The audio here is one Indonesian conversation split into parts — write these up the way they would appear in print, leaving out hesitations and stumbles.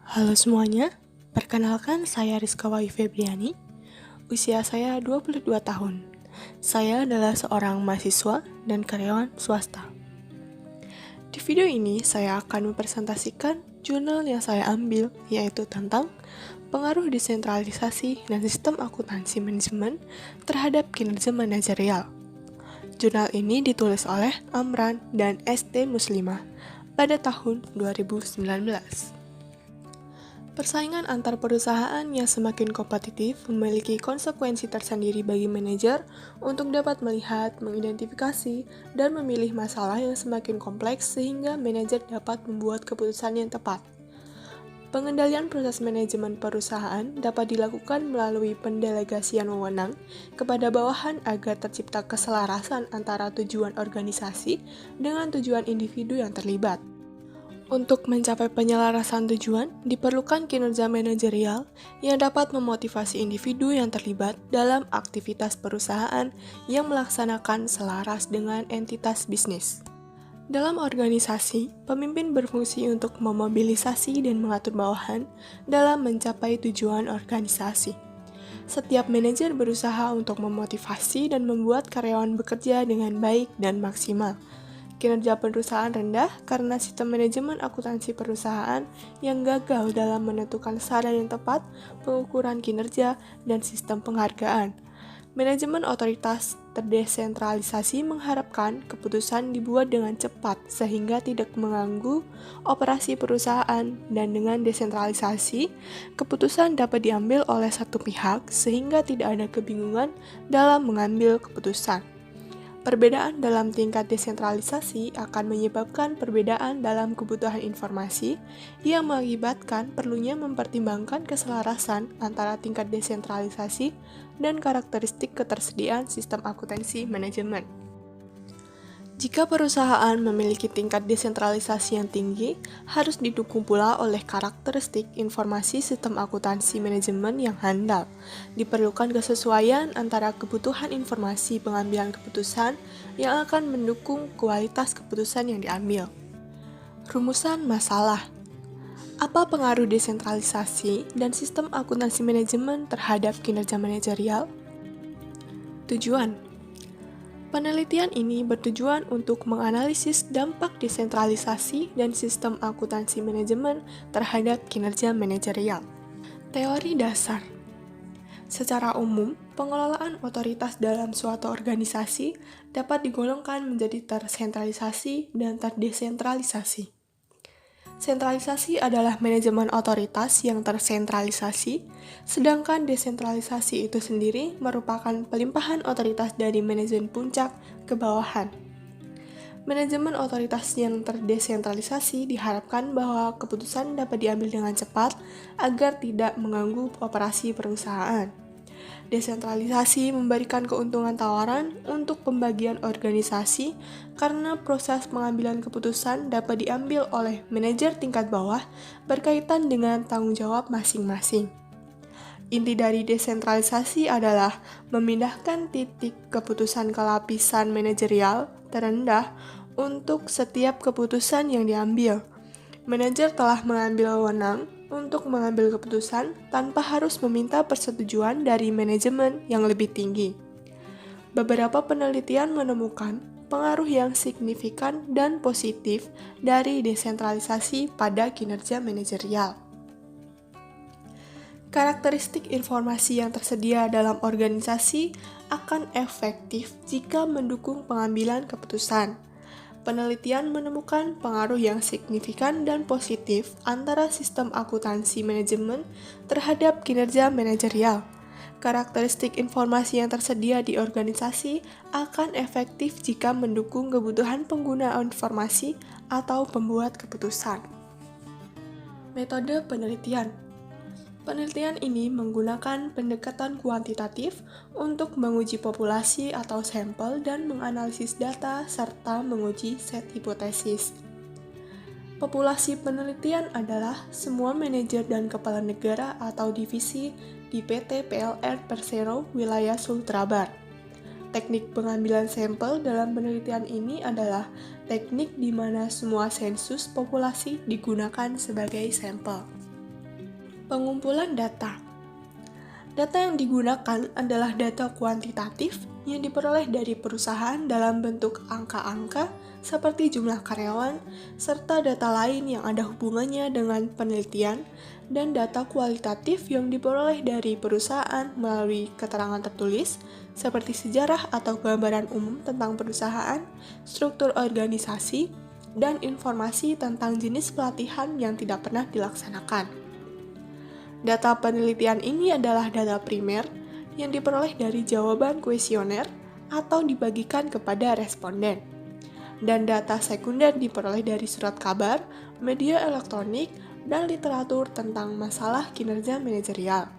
Halo semuanya, perkenalkan saya Rizka Wai Febriani, usia saya 22 tahun. Saya adalah seorang mahasiswa dan karyawan swasta. Di video ini saya akan mempresentasikan jurnal yang saya ambil, yaitu tentang pengaruh desentralisasi dan sistem akuntansi manajemen terhadap kinerja manajerial. Jurnal ini ditulis oleh Amran dan ST Muslimah pada tahun 2019. Persaingan antar perusahaan yang semakin kompetitif memiliki konsekuensi tersendiri bagi manajer untuk dapat melihat, mengidentifikasi, dan memilih masalah yang semakin kompleks sehingga manajer dapat membuat keputusan yang tepat. Pengendalian proses manajemen perusahaan dapat dilakukan melalui pendelegasian wewenang kepada bawahan agar tercipta keselarasan antara tujuan organisasi dengan tujuan individu yang terlibat. Untuk mencapai penyelarasan tujuan, diperlukan kinerja manajerial yang dapat memotivasi individu yang terlibat dalam aktivitas perusahaan yang melaksanakan selaras dengan entitas bisnis. Dalam organisasi, pemimpin berfungsi untuk memobilisasi dan mengatur bawahan dalam mencapai tujuan organisasi. Setiap manajer berusaha untuk memotivasi dan membuat karyawan bekerja dengan baik dan maksimal. Kinerja perusahaan rendah karena sistem manajemen akuntansi perusahaan yang gagal dalam menentukan saran yang tepat, pengukuran kinerja, dan sistem penghargaan. Manajemen otoritas terdesentralisasi mengharapkan keputusan dibuat dengan cepat sehingga tidak mengganggu operasi perusahaan, dan dengan desentralisasi, keputusan dapat diambil oleh satu pihak sehingga tidak ada kebingungan dalam mengambil keputusan. Perbedaan dalam tingkat desentralisasi akan menyebabkan perbedaan dalam kebutuhan informasi yang mengakibatkan perlunya mempertimbangkan keselarasan antara tingkat desentralisasi dan karakteristik ketersediaan sistem akuntansi manajemen. Jika perusahaan memiliki tingkat desentralisasi yang tinggi, harus didukung pula oleh karakteristik informasi sistem akuntansi manajemen yang handal. Diperlukan kesesuaian antara kebutuhan informasi pengambilan keputusan yang akan mendukung kualitas keputusan yang diambil. Rumusan masalah. Apa pengaruh desentralisasi dan sistem akuntansi manajemen terhadap kinerja manajerial? Tujuan. Penelitian ini bertujuan untuk menganalisis dampak desentralisasi dan sistem akuntansi manajemen terhadap kinerja manajerial. Teori dasar. Secara umum, pengelolaan otoritas dalam suatu organisasi dapat digolongkan menjadi tersentralisasi dan terdesentralisasi. Sentralisasi adalah manajemen otoritas yang tersentralisasi, sedangkan desentralisasi itu sendiri merupakan pelimpahan otoritas dari manajemen puncak ke bawahan. Manajemen otoritas yang terdesentralisasi diharapkan bahwa keputusan dapat diambil dengan cepat agar tidak mengganggu operasi perusahaan. Desentralisasi memberikan keuntungan tawaran untuk pembagian organisasi karena proses pengambilan keputusan dapat diambil oleh manajer tingkat bawah berkaitan dengan tanggung jawab masing-masing. Inti dari desentralisasi adalah memindahkan titik keputusan ke lapisan manajerial terendah untuk setiap keputusan yang diambil. Manajer telah mengambil wewenang untuk mengambil keputusan tanpa harus meminta persetujuan dari manajemen yang lebih tinggi. Beberapa penelitian menemukan pengaruh yang signifikan dan positif dari desentralisasi pada kinerja manajerial. Karakteristik informasi yang tersedia dalam organisasi akan efektif jika mendukung pengambilan keputusan. Penelitian menemukan pengaruh yang signifikan dan positif antara sistem akuntansi manajemen terhadap kinerja manajerial. Karakteristik informasi yang tersedia di organisasi akan efektif jika mendukung kebutuhan pengguna informasi atau pembuat keputusan. Metode penelitian. Penelitian ini menggunakan pendekatan kuantitatif untuk menguji populasi atau sampel dan menganalisis data serta menguji set hipotesis. Populasi penelitian adalah semua manajer dan kepala negara atau divisi di PT PLN Persero wilayah Sultra Bar. Teknik pengambilan sampel dalam penelitian ini adalah teknik di mana semua sensus populasi digunakan sebagai sampel. Pengumpulan data. Data yang digunakan adalah data kuantitatif yang diperoleh dari perusahaan dalam bentuk angka-angka seperti jumlah karyawan, serta data lain yang ada hubungannya dengan penelitian, dan data kualitatif yang diperoleh dari perusahaan melalui keterangan tertulis, seperti sejarah atau gambaran umum tentang perusahaan, struktur organisasi, dan informasi tentang jenis pelatihan yang tidak pernah dilaksanakan. Data penelitian ini adalah data primer yang diperoleh dari jawaban kuesioner atau dibagikan kepada responden. Dan data sekunder diperoleh dari surat kabar, media elektronik, dan literatur tentang masalah kinerja manajerial.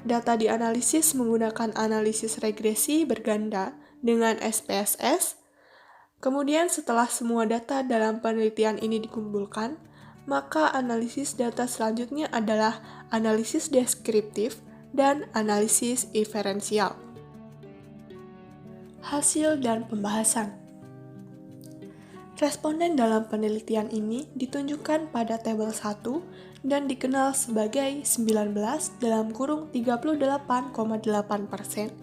Data dianalisis menggunakan analisis regresi berganda dengan SPSS. Kemudian setelah semua data dalam penelitian ini dikumpulkan, maka analisis data selanjutnya adalah analisis deskriptif dan analisis inferensial. Hasil dan pembahasan. Responden dalam penelitian ini ditunjukkan pada tabel 1 dan dikenal sebagai 19 dalam kurung 38,8%.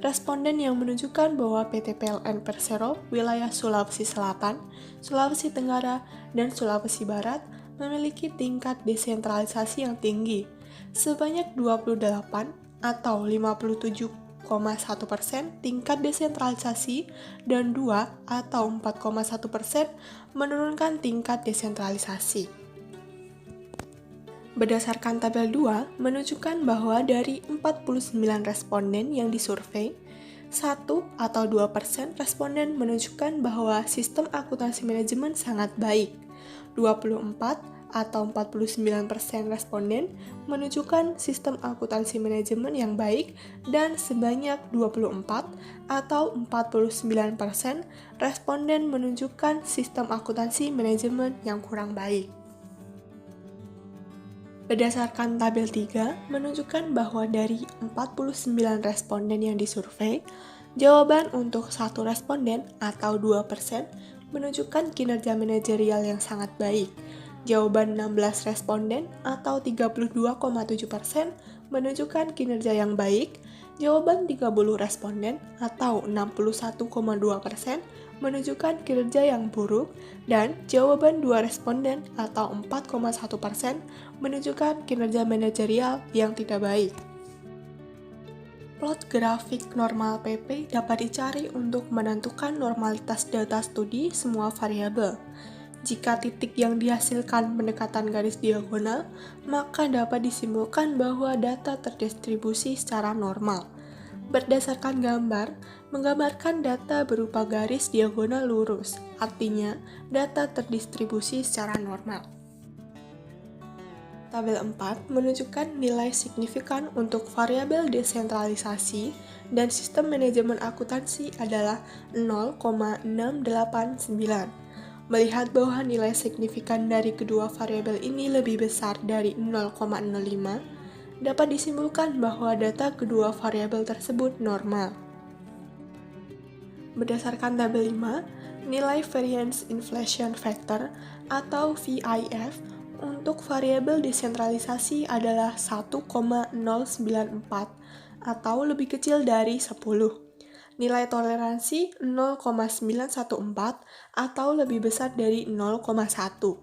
Responden yang menunjukkan bahwa PT PLN Persero wilayah Sulawesi Selatan, Sulawesi Tenggara, dan Sulawesi Barat memiliki tingkat desentralisasi yang tinggi, sebanyak 28 atau 57,1% tingkat desentralisasi dan 2 atau 4,1% menurunkan tingkat desentralisasi. Berdasarkan tabel 2 menunjukkan bahwa dari 49 responden yang disurvei, 1 atau 2% responden menunjukkan bahwa sistem akuntansi manajemen sangat baik. 24 atau 49% responden menunjukkan sistem akuntansi manajemen yang baik, dan sebanyak 24 atau 49% responden menunjukkan sistem akuntansi manajemen yang kurang baik. Berdasarkan tabel 3 menunjukkan bahwa dari 49 responden yang disurvei, jawaban untuk satu responden atau 2% menunjukkan kinerja manajerial yang sangat baik. Jawaban 16 responden atau 32,7% menunjukkan kinerja yang baik. Jawaban 30 responden atau 61,2% menunjukkan kinerja yang buruk, dan jawaban 2 responden atau 4,1% menunjukkan kinerja manajerial yang tidak baik. Plot grafik normal PP dapat dicari untuk menentukan normalitas data studi semua variabel. Jika titik yang dihasilkan pendekatan garis diagonal, maka dapat disimpulkan bahwa data terdistribusi secara normal. Berdasarkan gambar, menggambarkan data berupa garis diagonal lurus, artinya data terdistribusi secara normal. Tabel 4 menunjukkan nilai signifikan untuk variabel desentralisasi dan sistem manajemen akuntansi adalah 0,689. Melihat bahwa nilai signifikan dari kedua variabel ini lebih besar dari 0,05, dapat disimpulkan bahwa data kedua variabel tersebut normal. Berdasarkan tabel 5, nilai variance inflation factor atau VIF untuk variabel desentralisasi adalah 1,094 atau lebih kecil dari 10. Nilai toleransi 0,914 atau lebih besar dari 0,1.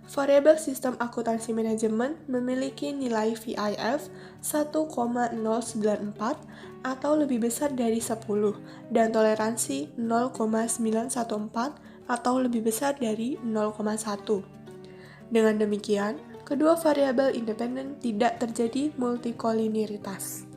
Variabel sistem akuntansi manajemen memiliki nilai VIF 1,094 atau lebih besar dari 10 dan toleransi 0,914 atau lebih besar dari 0,1. Dengan demikian, kedua variabel independen tidak terjadi multikoliniaritas.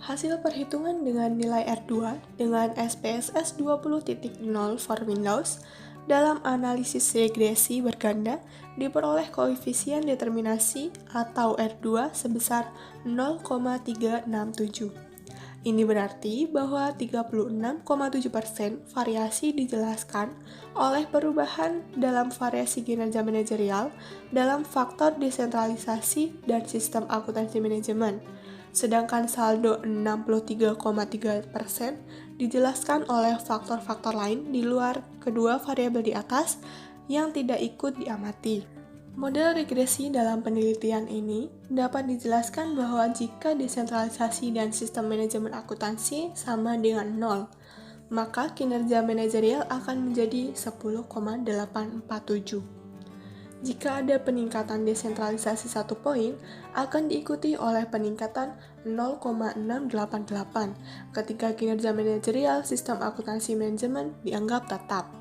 Hasil perhitungan dengan nilai R2 dengan SPSS 20.0 for Windows dalam analisis regresi berganda diperoleh koefisien determinasi atau R2 sebesar 0,367. Ini berarti bahwa 36,7% variasi dijelaskan oleh perubahan dalam variasi kinerja manajerial dalam faktor desentralisasi dan sistem akuntansi manajemen, sedangkan saldo 63,3% dijelaskan oleh faktor-faktor lain di luar kedua variabel di atas yang tidak ikut diamati. Model regresi dalam penelitian ini dapat dijelaskan bahwa jika desentralisasi dan sistem manajemen akuntansi sama dengan 0, maka kinerja manajerial akan menjadi 10,847. Jika ada peningkatan desentralisasi 1 poin, akan diikuti oleh peningkatan 0,688 ketika kinerja manajerial sistem akuntansi manajemen dianggap tetap.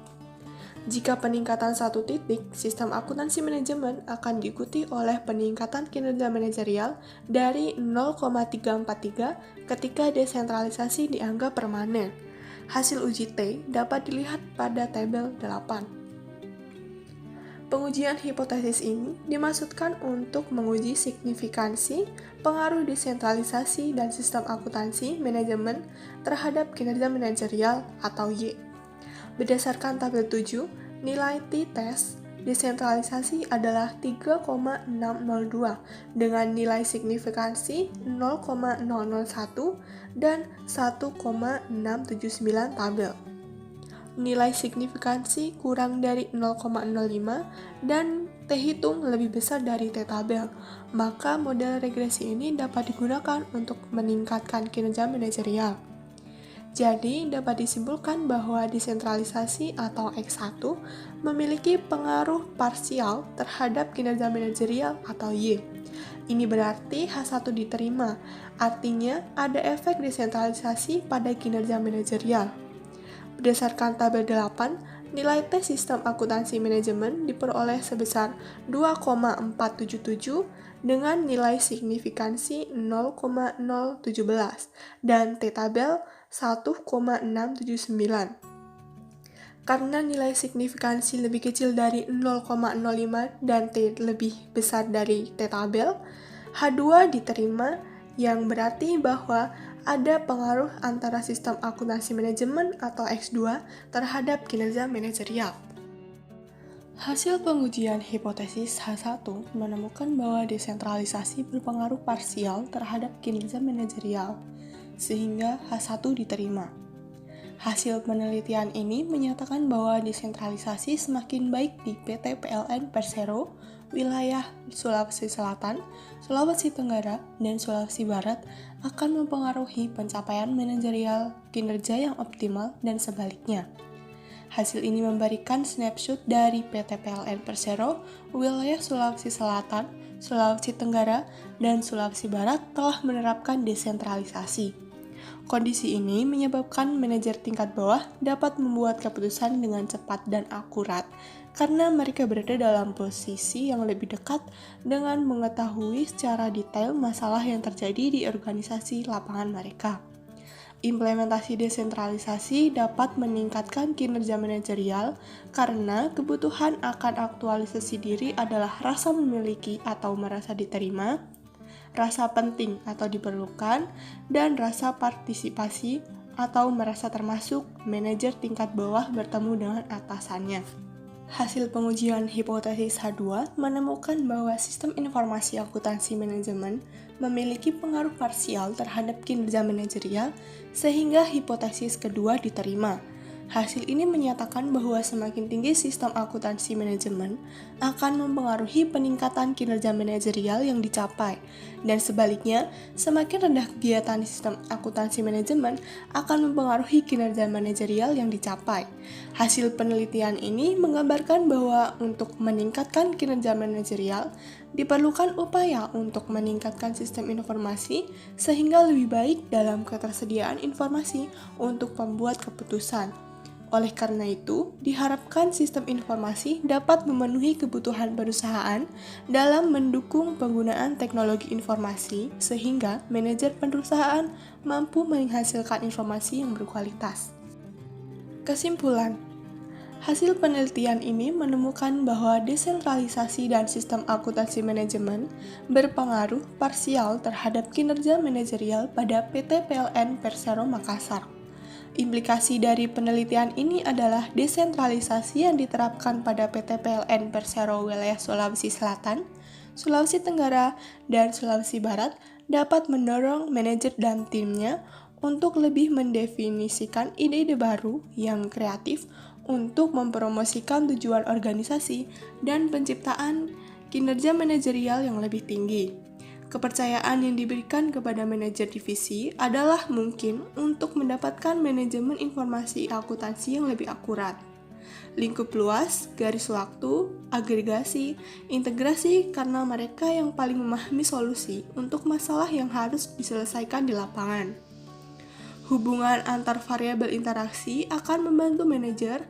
Jika peningkatan 1 titik, sistem akuntansi manajemen akan diikuti oleh peningkatan kinerja manajerial dari 0,343 ketika desentralisasi dianggap permanen. Hasil uji T dapat dilihat pada tabel 8. Pengujian hipotesis ini dimaksudkan untuk menguji signifikansi pengaruh desentralisasi dan sistem akuntansi manajemen terhadap kinerja manajerial atau Y. Berdasarkan tabel 7, nilai t-test desentralisasi adalah 3,602 dengan nilai signifikansi 0,001 dan 1,679 tabel. Nilai signifikansi kurang dari 0,05 dan t-hitung lebih besar dari t-tabel, maka model regresi ini dapat digunakan untuk meningkatkan kinerja manajerial. Jadi, dapat disimpulkan bahwa desentralisasi atau X1 memiliki pengaruh parsial terhadap kinerja manajerial atau Y. Ini berarti H1 diterima, artinya ada efek desentralisasi pada kinerja manajerial. Berdasarkan tabel 8, nilai T sistem akuntansi manajemen diperoleh sebesar 2,477 dengan nilai signifikansi 0,017 dan t-tabel 1,679. Karena nilai signifikansi lebih kecil dari 0,05 dan t lebih besar dari t-tabel, H2 diterima yang berarti bahwa ada pengaruh antara sistem akuntansi manajemen atau X2 terhadap kinerja manajerial. Hasil pengujian hipotesis H1 menemukan bahwa desentralisasi berpengaruh parsial terhadap kinerja manajerial, sehingga H1 diterima. Hasil penelitian ini menyatakan bahwa desentralisasi semakin baik di PT PLN Persero, wilayah Sulawesi Selatan, Sulawesi Tenggara, dan Sulawesi Barat akan mempengaruhi pencapaian manajerial, kinerja yang optimal, dan sebaliknya. Hasil ini memberikan snapshot dari PT PLN Persero, wilayah Sulawesi Selatan, Sulawesi Tenggara, dan Sulawesi Barat telah menerapkan desentralisasi. Kondisi ini menyebabkan manajer tingkat bawah dapat membuat keputusan dengan cepat dan akurat karena mereka berada dalam posisi yang lebih dekat dengan mengetahui secara detail masalah yang terjadi di organisasi lapangan mereka. Implementasi desentralisasi dapat meningkatkan kinerja manajerial karena kebutuhan akan aktualisasi diri adalah rasa memiliki atau merasa diterima, rasa penting atau diperlukan, dan rasa partisipasi atau merasa termasuk manajer tingkat bawah bertemu dengan atasannya. Hasil pengujian hipotesis H2 menemukan bahwa sistem informasi akuntansi manajemen memiliki pengaruh parsial terhadap kinerja manajerial sehingga hipotesis kedua diterima. Hasil ini menyatakan bahwa semakin tinggi sistem akuntansi manajemen akan mempengaruhi peningkatan kinerja manajerial yang dicapai, dan sebaliknya, semakin rendah kegiatan sistem akuntansi manajemen akan mempengaruhi kinerja manajerial yang dicapai. Hasil penelitian ini menggambarkan bahwa untuk meningkatkan kinerja manajerial, diperlukan upaya untuk meningkatkan sistem informasi sehingga lebih baik dalam ketersediaan informasi untuk pembuat keputusan. Oleh karena itu, diharapkan sistem informasi dapat memenuhi kebutuhan perusahaan dalam mendukung penggunaan teknologi informasi sehingga manajer perusahaan mampu menghasilkan informasi yang berkualitas. Kesimpulan, hasil penelitian ini menemukan bahwa desentralisasi dan sistem akuntansi manajemen berpengaruh parsial terhadap kinerja manajerial pada PT PLN Persero Makassar. Implikasi dari penelitian ini adalah desentralisasi yang diterapkan pada PT PLN Persero wilayah Sulawesi Selatan, Sulawesi Tenggara, dan Sulawesi Barat dapat mendorong manajer dan timnya untuk lebih mendefinisikan ide-ide baru yang kreatif untuk mempromosikan tujuan organisasi dan penciptaan kinerja manajerial yang lebih tinggi. Kepercayaan yang diberikan kepada manajer divisi adalah mungkin untuk mendapatkan manajemen informasi akuntansi yang lebih akurat. Lingkup luas, garis waktu, agregasi, integrasi karena mereka yang paling memahami solusi untuk masalah yang harus diselesaikan di lapangan. Hubungan antar variabel interaksi akan membantu manajer,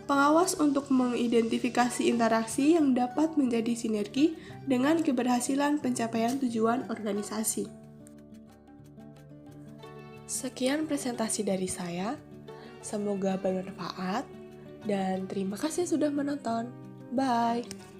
pengawas untuk mengidentifikasi interaksi yang dapat menjadi sinergi dengan keberhasilan pencapaian tujuan organisasi. Sekian presentasi dari saya, semoga bermanfaat, dan terima kasih sudah menonton. Bye!